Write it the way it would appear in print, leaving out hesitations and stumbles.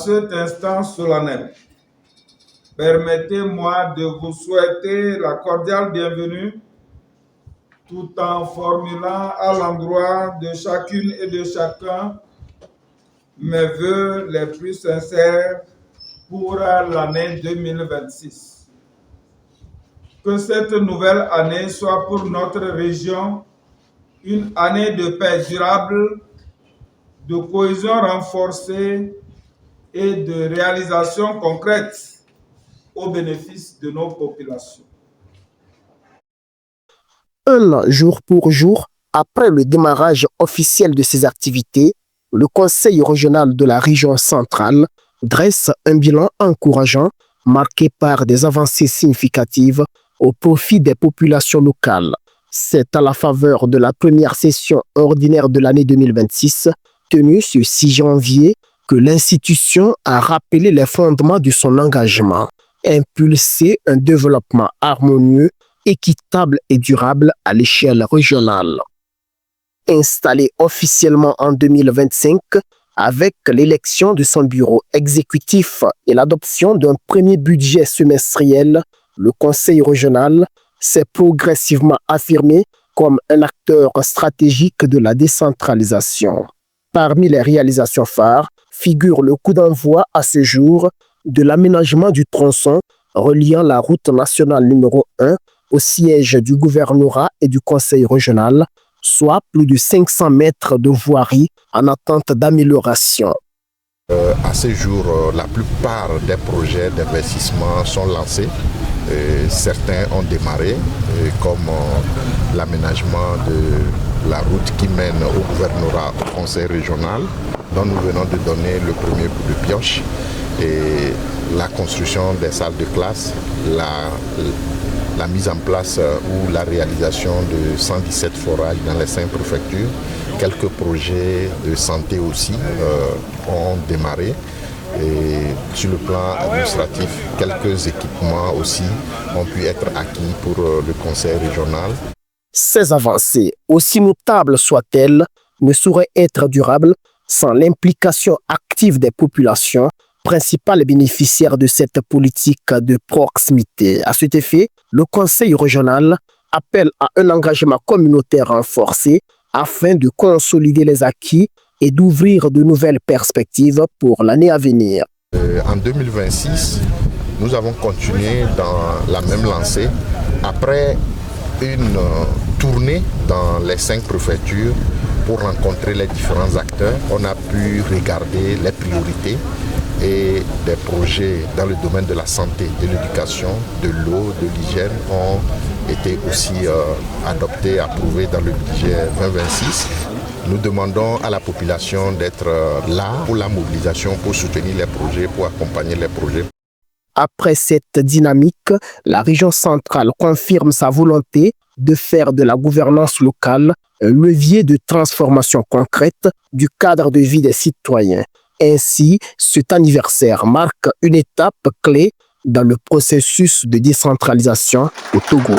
cet instant solennel, permettez-moi de vous souhaiter la cordiale bienvenue tout en formulant à l'endroit de chacune et de chacun mes vœux les plus sincères pour l'année 2026. Que cette nouvelle année soit pour notre région une année de paix durable, de cohésion renforcée et de réalisation concrète au bénéfice de nos populations. Jour pour jour, après le démarrage officiel de ces activités, le Conseil régional de la région centrale dresse un bilan encourageant, marqué par des avancées significatives au profit des populations locales. C'est à la faveur de la première session ordinaire de l'année 2026, tenue ce 6 janvier, que l'institution a rappelé les fondements de son engagement, impulser un développement harmonieux, équitable et durable à l'échelle régionale. Installé officiellement en 2025, avec l'élection de son bureau exécutif et l'adoption d'un premier budget semestriel, le Conseil régional s'est progressivement affirmé comme un acteur stratégique de la décentralisation. Parmi les réalisations phares figure le coup d'envoi à ce jour de l'aménagement du tronçon reliant la route nationale numéro 1 au siège du gouvernorat et du conseil régional, soit plus de 500 mètres de voirie en attente d'amélioration. À ce jour, la plupart des projets d'investissement sont lancés. Certains ont démarré, comme l'aménagement de la route qui mène au gouvernorat, au conseil régional, dont nous venons de donner le premier coup de pioche, et la construction des salles de classe, la mise en place ou la réalisation de 117 forages dans les 5 préfectures. Quelques projets de santé aussi ont démarré. Et sur le plan administratif, quelques équipements aussi ont pu être acquis pour le conseil régional. Ces avancées, aussi notables soient-elles, ne sauraient être durables sans l'implication active des populations, principales bénéficiaires de cette politique de proximité. À cet effet, le Conseil régional appelle à un engagement communautaire renforcé afin de consolider les acquis et d'ouvrir de nouvelles perspectives pour l'année à venir. En 2026, nous avons continué dans la même lancée. Après une tournée dans les 5 préfectures pour rencontrer les différents acteurs, on a pu regarder les priorités et des projets dans le domaine de la santé, de l'éducation, de l'eau, de l'hygiène ont été aussi adoptés, approuvés dans le budget 2026. Nous demandons à la population d'être là pour la mobilisation, pour soutenir les projets, pour accompagner les projets. Après cette dynamique, la région centrale confirme sa volonté de faire de la gouvernance locale un levier de transformation concrète du cadre de vie des citoyens. Ainsi, cet anniversaire marque une étape clé dans le processus de décentralisation au Togo.